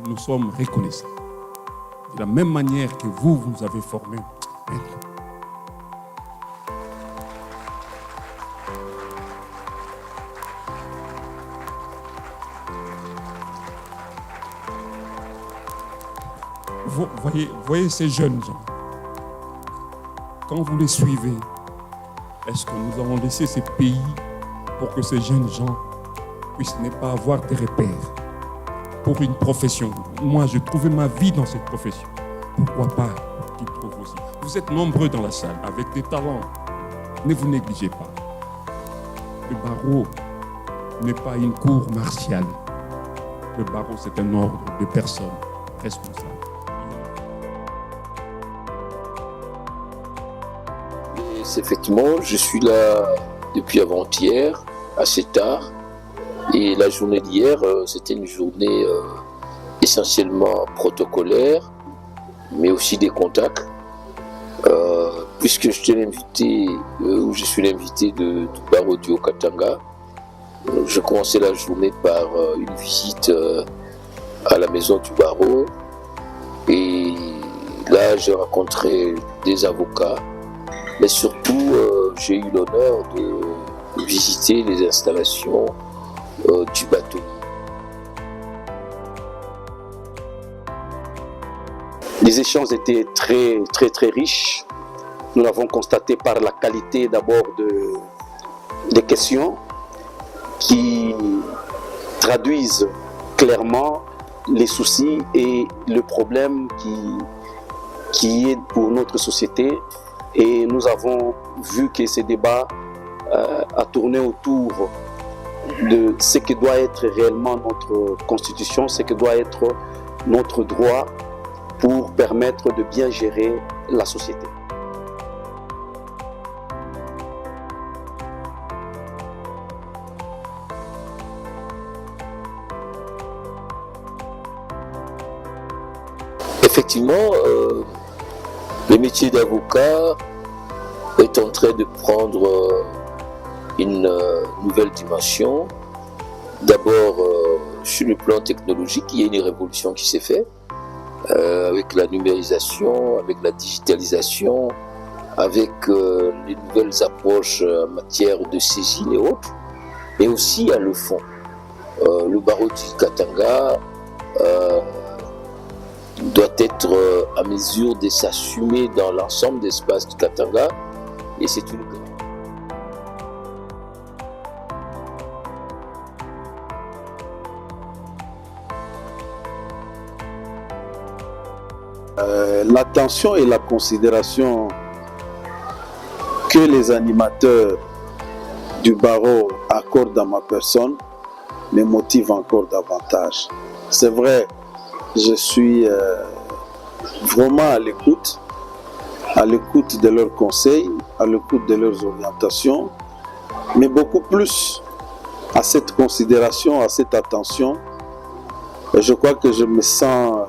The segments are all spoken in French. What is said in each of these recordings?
nous sommes reconnaissants. De la même manière que vous nous avez formés, maître. Vous voyez ces jeunes gens, quand vous les suivez, est-ce que nous avons laissé ces pays pour que ces jeunes gens puissent ne pas avoir des repères pour une profession? Moi, j'ai trouvé ma vie dans cette profession. Pourquoi pas qu'ils trouvent aussi? Vous êtes nombreux dans la salle avec des talents. Ne vous négligez pas. Le barreau n'est pas une cour martiale. Le barreau, c'est un ordre de personnes responsables. Effectivement, je suis là depuis avant-hier, assez tard. Et la journée d'hier, c'était une journée essentiellement protocolaire, mais aussi des contacts. Puisque je suis l'invité du barreau du Haut-Katanga, je commençais la journée par une visite à la maison du barreau. Et là, j'ai rencontré des avocats. Mais surtout, j'ai eu l'honneur de visiter les installations du bâtonnier. Les échanges étaient très riches. Nous l'avons constaté par la qualité d'abord des questions qui traduisent clairement les soucis et le problème qui est pour notre société. Et nous avons vu que ce débat a tourné autour de ce que doit être réellement notre constitution, ce que doit être notre droit pour permettre de bien gérer la société. Effectivement, le métier d'avocat est en train de prendre une nouvelle dimension. D'abord, sur le plan technologique, il y a une révolution qui s'est faite avec la numérisation, avec la digitalisation, avec les nouvelles approches en matière de saisine et autres, mais aussi à le fond. Le barreau du Katanga doit être à mesure de s'assumer dans l'ensemble des espaces du Katanga, et c'est une l'attention et la considération que les animateurs du barreau accordent à ma personne me motive encore davantage. C'est vrai, je suis vraiment à l'écoute de leurs conseils, à l'écoute de leurs orientations, mais beaucoup plus à cette considération, à cette attention. Et je crois que je me sens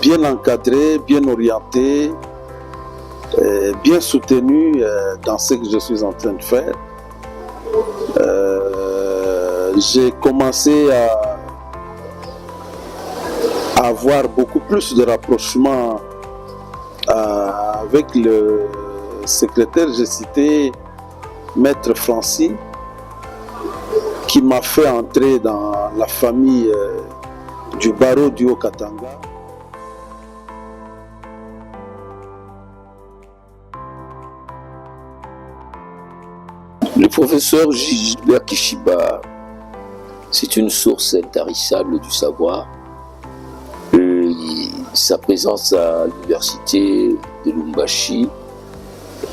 bien encadré, bien orienté, bien soutenu dans ce que je suis en train de faire. J'ai commencé à avoir beaucoup plus de rapprochement avec le secrétaire, j'ai cité Maître Francis, qui m'a fait entrer dans la famille du barreau du Haut-Katanga. Le professeur Gilbert Kishiba, c'est une source intarissable du savoir. Sa présence à l'université de Lubumbashi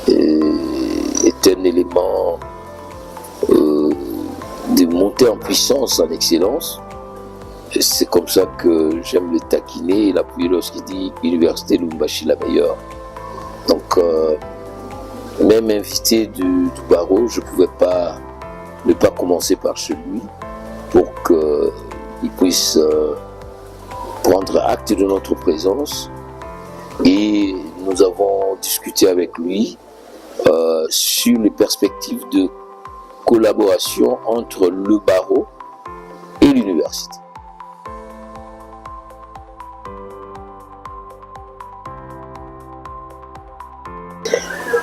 est un élément de montée en puissance, en excellence. Et c'est comme ça que j'aime le taquiner et l'appuyer lorsqu'il dit Université Lubumbashi la meilleure. Donc, même invité du barreau, je ne pouvais pas ne pas commencer par chez lui pour qu'il puisse prendre acte de notre présence. Et nous avons discuté avec lui sur les perspectives de collaboration entre le barreau et l'université.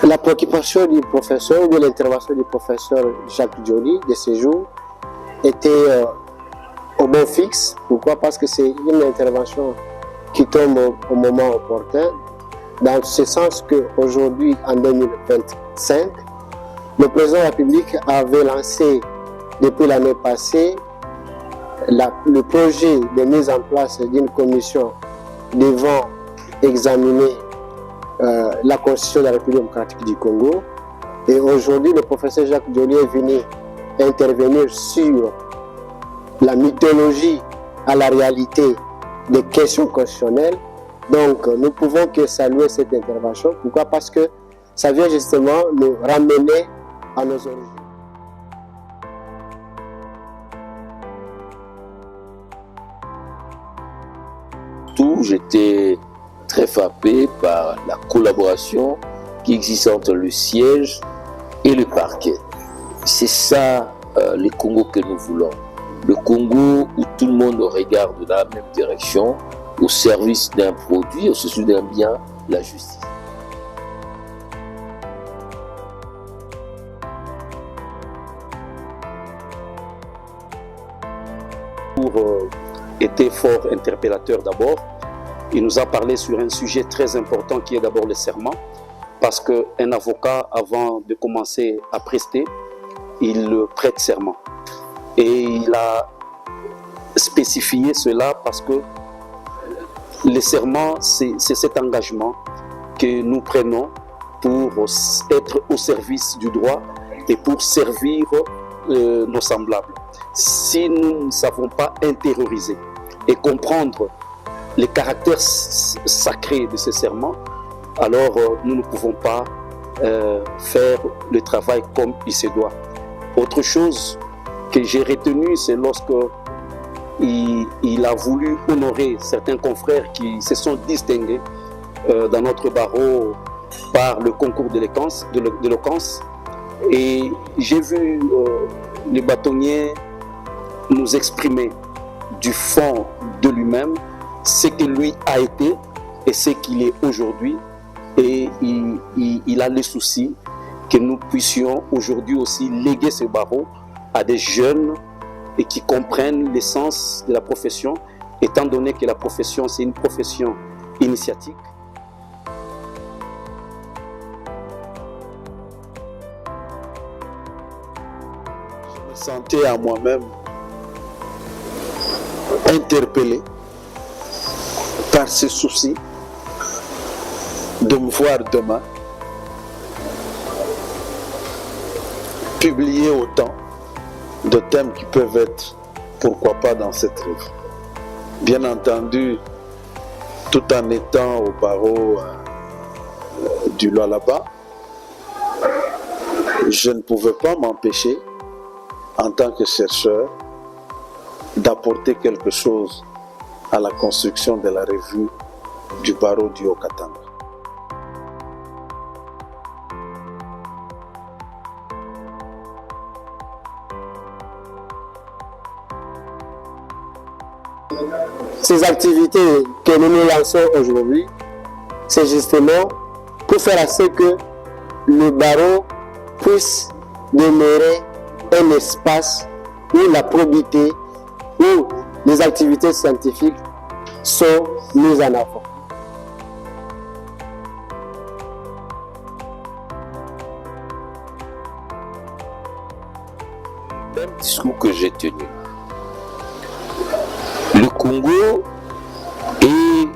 La préoccupation du professeur ou de l'intervention du professeur Jacques Dioli de ce jour était au bon fixe. Pourquoi? Parce que c'est une intervention qui tombe au moment opportun, dans ce sens qu'aujourd'hui, en 2025, le président de la République avait lancé depuis l'année passée le projet de mise en place d'une commission devant examiner la Constitution de la République démocratique du Congo. Et aujourd'hui, le professeur Jacques Dioli est venu intervenir sur la mythologie à la réalité des questions constitutionnelles. Donc, nous pouvons que saluer cette intervention. Pourquoi? Parce que ça vient justement nous ramener à nos origines. J'étais très frappé par la collaboration qui existe entre le siège et le parquet. C'est ça le Congo que nous voulons. Le Congo où tout le monde regarde dans la même direction, au service d'un produit, au service d'un bien, la justice. Était fort interpellateur d'abord. Il nous a parlé sur un sujet très important qui est d'abord le serment, parce qu'un avocat, avant de commencer à prester, il prête serment. Et il a spécifié cela parce que le serment, c'est cet engagement que nous prenons pour être au service du droit et pour servir nos semblables. Si nous ne savons pas intérioriser et comprendre le caractère sacré de ce serment, alors nous ne pouvons pas faire le travail comme il se doit. Autre chose que j'ai retenu, c'est lorsque il a voulu honorer certains confrères qui se sont distingués dans notre barreau par le concours d'éloquence. Et j'ai vu les bâtonniers nous exprimer du fond de lui-même ce que lui a été et ce qu'il est aujourd'hui. Et il a le souci que nous puissions aujourd'hui aussi léguer ce barreau à des jeunes et qui comprennent l'essence de la profession, étant donné que la profession, c'est une profession initiatique. Je me sentais à moi-même interpellé par ce souci de me voir demain publier autant de thèmes qui peuvent être, pourquoi pas, dans cette revue. Bien entendu, tout en étant au barreau du Lualaba, je ne pouvais pas m'empêcher, en tant que chercheur, d'apporter quelque chose à la construction de la revue du barreau du Haut-Katanga. Ces activités que nous lançons aujourd'hui, c'est justement pour faire en sorte que le barreau puisse demeurer un espace où la probité, où les activités scientifiques sont mises en avant. Même discours que j'ai tenu. Le Congo est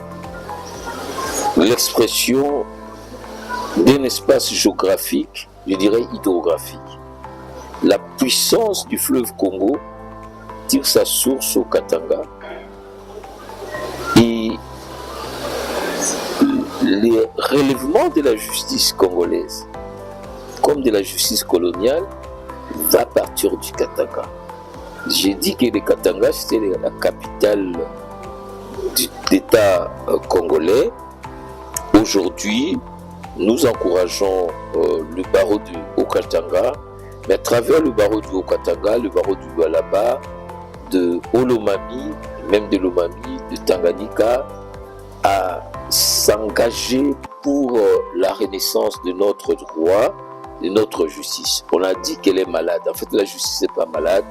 l'expression d'un espace géographique, je dirais hydrographique. La puissance du fleuve Congo tire sa source au Katanga et les relèvements de la justice congolaise comme de la justice coloniale va partir du Katanga. J'ai dit que le Katanga c'était la capitale de l'État congolais. Aujourd'hui, nous encourageons le barreau du Haut-Katanga, mais à travers le barreau du Haut-Katanga, le barreau du Lualaba, de Olomami, même de Lomami, de Tanganyika, à s'engager pour la renaissance de notre droit, de notre justice. On a dit qu'elle est malade. En fait, la justice n'est pas malade,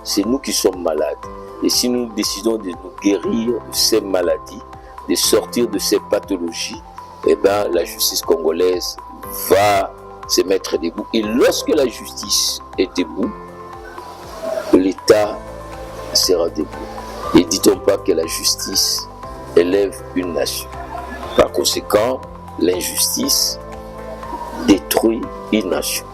c'est nous qui sommes malades. Et si nous décidons de nous guérir de ces maladies, de sortir de ces pathologies, eh bien, la justice congolaise va se mettre debout. Et lorsque la justice est debout, l'État sera debout. Et dit-on pas que la justice élève une nation. Par conséquent, l'injustice détruit une nation.